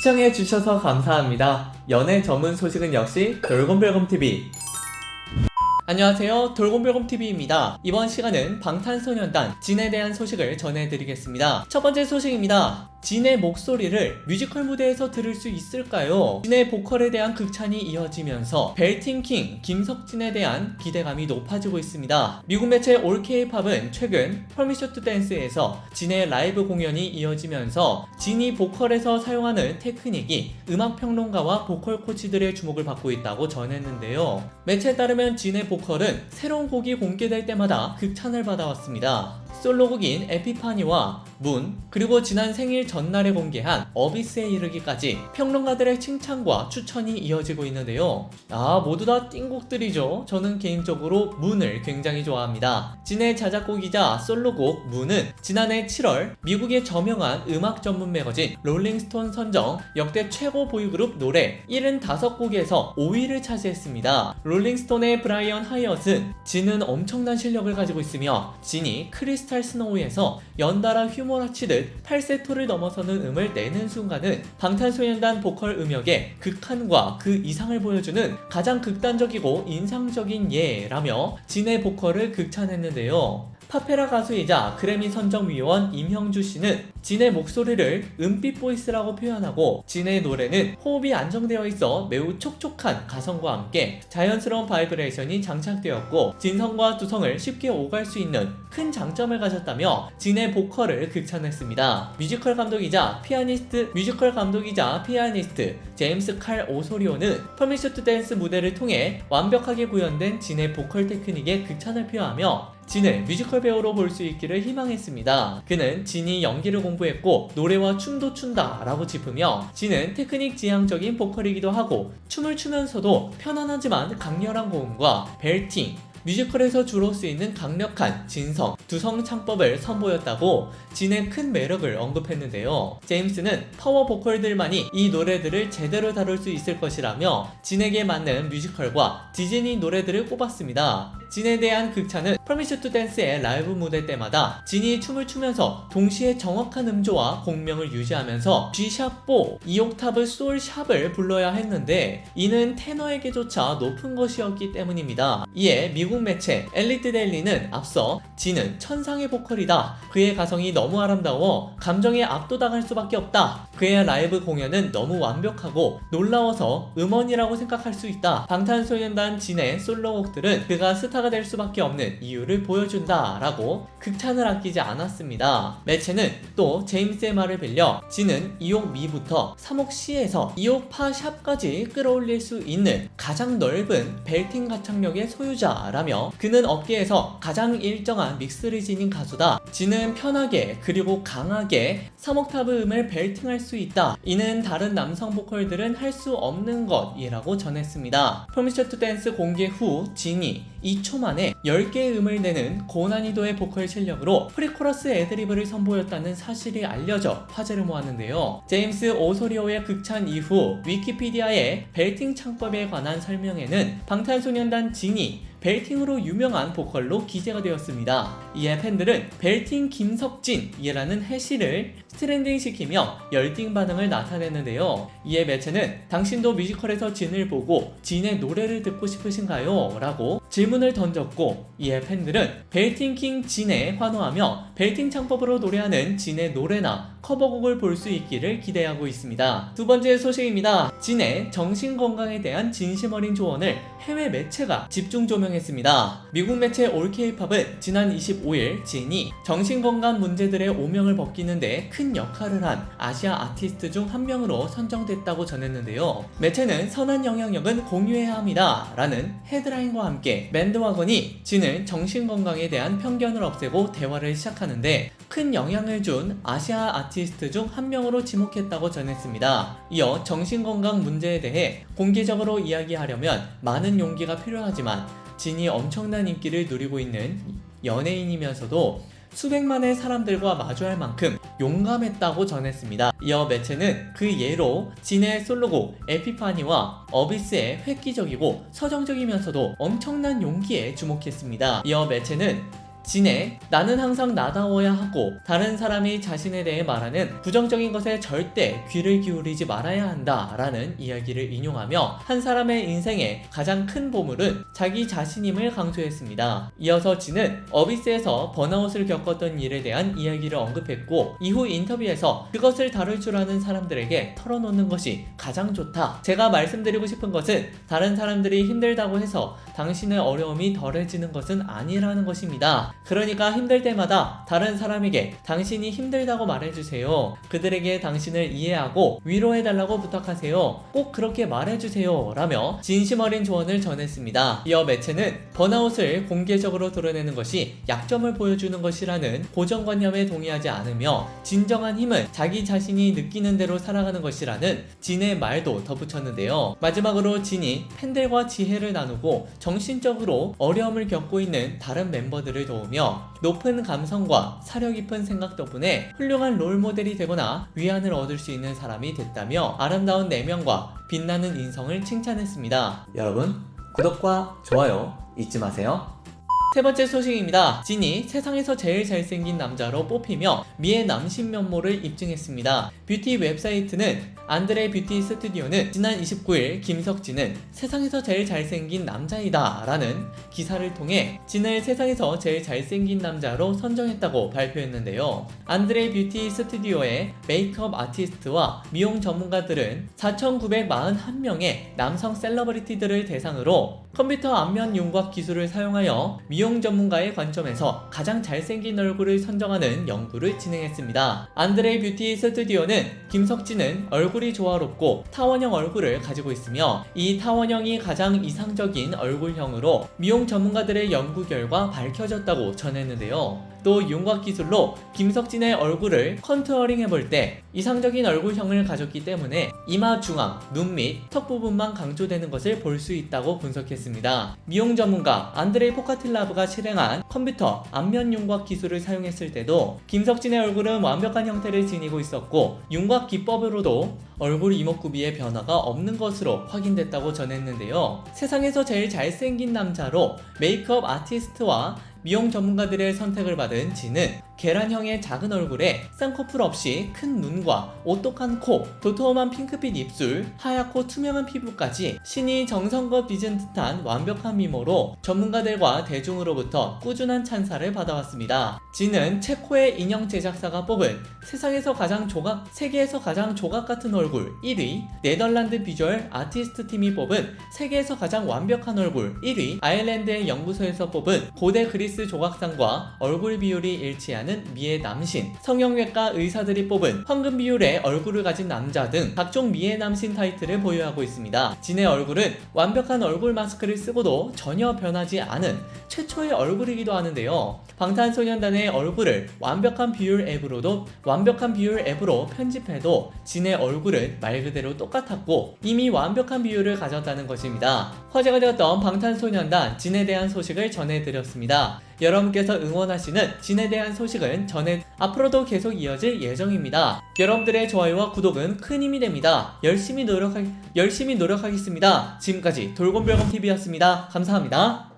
시청해주셔서 감사합니다. 연애 전문 소식은 역시 돌곰별곰TV. 안녕하세요, 돌곰별곰TV입니다. 이번 시간은 방탄소년단 진에 대한 소식을 전해드리겠습니다. 첫 번째 소식입니다. 진의 목소리를 뮤지컬 무대에서 들을 수 있을까요? 진의 보컬에 대한 극찬이 이어지면서 벨팅킹 김석진에 대한 기대감이 높아지고 있습니다. 미국 매체 올케이팝은 최근 퍼미션 투 댄스에서 진의 라이브 공연이 이어지면서 진이 보컬에서 사용하는 테크닉이 음악평론가와 보컬 코치들의 주목을 받고 있다고 전했는데요. 매체에 따르면 진의 보컬은 새로운 곡이 공개될 때마다 극찬을 받아왔습니다. 솔로곡인 에피파니와 문, 그리고 지난 생일 전날에 공개한 어비스에 이르기까지 평론가들의 칭찬과 추천이 이어지고 있는데요. 모두 다 띵곡들이죠. 저는 개인적으로 문을 굉장히 좋아합니다. 진의 자작곡이자 솔로곡 문은 지난해 7월 미국의 저명한 음악 전문 매거진 롤링스톤 선정 역대 최고 보이그룹 노래 75곡에서 5위를 차지했습니다. 롤링스톤의 브라이언 하이엇은 진은 엄청난 실력을 가지고 있으며 진이 크리스탈 스노우에서 연달아 휘몰아치듯 팔세토를 넘어서는 음을 내는 순간은 방탄소년단 보컬 음역의 극한과 그 이상을 보여주는 가장 극단적이고 인상적인 예라며 진의 보컬을 극찬했는데요. 파페라 가수이자 그래미 선정위원 임형주 씨는 진의 목소리를 은빛 보이스라고 표현하고 진의 노래는 호흡이 안정되어 있어 매우 촉촉한 가성과 함께 자연스러운 바이브레이션이 장착되었고 진성과 두성을 쉽게 오갈 수 있는 큰 장점을 가졌다며 진의 보컬을 극찬했습니다. 뮤지컬 감독이자 피아니스트 제임스 칼 오소리오는 퍼미션 투 댄스 무대를 통해 완벽하게 구현된 진의 보컬 테크닉에 극찬을 표하며 진을 뮤지컬 배우로 볼 수 있기를 희망했습니다. 그는 진이 연기를 공부했고 노래와 춤도 춘다 라고 짚으며 진은 테크닉 지향적인 보컬이기도 하고 춤을 추면서도 편안하지만 강렬한 고음과 벨팅, 뮤지컬에서 주로 쓰이는 강력한 진성, 두성 창법을 선보였다고 진의 큰 매력을 언급했는데요. 제임스는 파워 보컬들만이 이 노래들을 제대로 다룰 수 있을 것이라며 진에게 맞는 뮤지컬과 디즈니 노래들을 꼽았습니다. 진에 대한 극찬은 퍼미션 투 댄스의 라이브 무대 때마다 진이 춤을 추면서 동시에 정확한 음조와 공명을 유지하면서 G샵4 2옥타브 솔샵을 불러야 했는데 이는 테너에게조차 높은 것이었기 때문입니다. 이에 미국 매체 엘리트 데일리는 앞서 진은 천상의 보컬이다. 그의 가성이 너무 아름다워 감정에 압도당할 수밖에 없다. 그의 라이브 공연은 너무 완벽하고 놀라워서 음원이라고 생각할 수 있다. 방탄소년단 진의 솔로곡들은 그가 스타가 될 수밖에 없는 이유를 보여준다 라고 극찬을 아끼지 않았습니다. 매체는 또 제임스의 말을 빌려 진은 2옥 미부터 3옥 C에서 2옥 파 샵까지 끌어올릴 수 있는 가장 넓은 벨팅 가창력의 소유자라며 그는 업계에서 가장 일정한 믹스를 지닌 가수다. 진은 편하게 그리고 강하게 3옥타브 음을 벨팅할 수 있다. 이는 다른 남성 보컬들은 할 수 없는 것이라고 전했습니다. 퍼미션 투 댄스 공개 후 진이 2초 만에 10개의 음을 내는 고난이도의 보컬 실력으로 프리코러스 애드리브를 선보였다는 사실이 알려져 화제를 모았는데요. 제임스 오소리오의 극찬 이후 위키피디아의 벨팅 창법에 관한 설명에는 방탄소년단 진이 벨팅으로 유명한 보컬로 기재가 되었습니다. 이에 팬들은 벨팅 김석진이라는 해시를 트렌딩시키며 열띤 반응을 나타냈는데요. 이에 매체는 당신도 뮤지컬에서 진을 보고 진의 노래를 듣고 싶으신가요? 라고 질문을 던졌고 이에 팬들은 벨팅킹 진에 환호하며 벨팅 창법으로 노래하는 진의 노래나 커버곡을 볼 수 있기를 기대하고 있습니다. 두 번째 소식입니다. 진의 정신건강에 대한 진심 어린 조언을 해외 매체가 집중 조명했습니다. 미국 매체 올케이팝은 지난 25일 진이 정신건강 문제들의 오명을 벗기는데 큰 역할을 한 아시아 아티스트 중 한 명으로 선정됐다고 전했는데요. 매체는 선한 영향력은 공유해야 합니다 라는 헤드라인과 함께 밴드와건이 진을 정신건강에 대한 편견을 없애고 대화를 시작하는데 큰 영향을 준 아시아 아티스트 중 한 명으로 지목했다고 전했습니다. 이어 정신건강 문제에 대해 공개적으로 이야기하려면 많은 용기가 필요하지만 진이 엄청난 인기를 누리고 있는 연예인이면서도 수백만의 사람들과 마주할 만큼 용감했다고 전했습니다. 이어 매체는 그 예로 진의 솔로곡 에피파니와 어비스의 획기적이고 서정적이면서도 엄청난 용기에 주목했습니다. 이어 매체는 진의 나는 항상 나다워야 하고 다른 사람이 자신에 대해 말하는 부정적인 것에 절대 귀를 기울이지 말아야 한다 라는 이야기를 인용하며 한 사람의 인생의 가장 큰 보물은 자기 자신임을 강조했습니다. 이어서 진은 어비스에서 번아웃을 겪었던 일에 대한 이야기를 언급했고 이후 인터뷰에서 그것을 다룰 줄 아는 사람들에게 털어놓는 것이 가장 좋다. 제가 말씀드리고 싶은 것은 다른 사람들이 힘들다고 해서 당신의 어려움이 덜해지는 것은 아니라는 것입니다. 그러니까 힘들 때마다 다른 사람에게 당신이 힘들다고 말해주세요. 그들에게 당신을 이해하고 위로해달라고 부탁하세요. 꼭 그렇게 말해주세요 라며 진심 어린 조언을 전했습니다. 이어 매체는 번아웃을 공개적으로 드러내는 것이 약점을 보여주는 것이라는 고정관념에 동의하지 않으며 진정한 힘은 자기 자신이 느끼는 대로 살아가는 것이라는 진의 말도 덧붙였는데요. 마지막으로 진이 팬들과 지혜를 나누고 정신적으로 어려움을 겪고 있는 다른 멤버들을 도우며 높은 감성과 사려 깊은 생각 덕분에 훌륭한 롤모델이 되거나 위안을 얻을 수 있는 사람이 됐다며 아름다운 내면과 빛나는 인성을 칭찬했습니다. 여러분, 구독과 좋아요 잊지 마세요. 세 번째 소식입니다. 진이 세상에서 제일 잘생긴 남자로 뽑히며 미의 남신 면모를 입증했습니다. 뷰티 웹사이트는 안드레 뷰티 스튜디오는 지난 29일 김석진은 세상에서 제일 잘생긴 남자이다 라는 기사를 통해 진을 세상에서 제일 잘생긴 남자로 선정했다고 발표했는데요. 안드레 뷰티 스튜디오의 메이크업 아티스트와 미용 전문가들은 4,941명의 남성 셀러브리티들을 대상으로 컴퓨터 안면 윤곽 기술을 사용하여 미용 전문가의 관점에서 가장 잘생긴 얼굴을 선정하는 연구를 진행했습니다. 안드레 뷰티 스튜디오는 김석진은 얼굴이 조화롭고 타원형 얼굴을 가지고 있으며 이 타원형이 가장 이상적인 얼굴형으로 미용 전문가들의 연구 결과 밝혀졌다고 전했는데요. 또 윤곽 기술로 김석진의 얼굴을 컨투어링 해볼 때 이상적인 얼굴형을 가졌기 때문에 이마 중앙, 눈 밑, 턱 부분만 강조되는 것을 볼 수 있다고 분석했습니다. 미용 전문가 안드레이 포카틸라브가 실행한 컴퓨터 안면 윤곽 기술을 사용했을 때도 김석진의 얼굴은 완벽한 형태를 지니고 있었고 윤곽 기법으로도 얼굴 이목구비의 변화가 없는 것으로 확인됐다고 전했는데요. 세상에서 제일 잘생긴 남자로 메이크업 아티스트와 미용 전문가들의 선택을 받은 진은 계란형의 작은 얼굴에 쌍꺼풀 없이 큰 눈과 오똑한 코, 도톰한 핑크빛 입술, 하얗고 투명한 피부까지 신이 정성껏 빚은 듯한 완벽한 미모로 전문가들과 대중으로부터 꾸준한 찬사를 받아왔습니다. 진은 체코의 인형 제작사가 뽑은 세계에서 가장 조각 같은 얼굴 1위, 네덜란드 비주얼 아티스트 팀이 뽑은 세계에서 가장 완벽한 얼굴 1위, 아일랜드의 연구소에서 뽑은 고대 그리스 조각상과 얼굴 비율이 일치하는 미의 남신, 성형외과 의사들이 뽑은 황금 비율의 얼굴을 가진 남자 등 각종 미의 남신 타이틀을 보유하고 있습니다. 진의 얼굴은 완벽한 얼굴 마스크를 쓰고도 전혀 변하지 않은 최초의 얼굴이기도 하는데요. 방탄소년단의 얼굴을 완벽한 비율 앱으로 편집해도 진의 얼굴은 말 그대로 똑같았고 이미 완벽한 비율을 가졌다는 것입니다. 화제가 되었던 방탄소년단 진에 대한 소식을 전해드렸습니다. 여러분께서 응원하시는 진에 대한 소식은 앞으로도 계속 이어질 예정입니다. 여러분들의 좋아요와 구독은 큰 힘이 됩니다. 열심히 노력하겠습니다. 지금까지 돌곰별검TV였습니다. 감사합니다.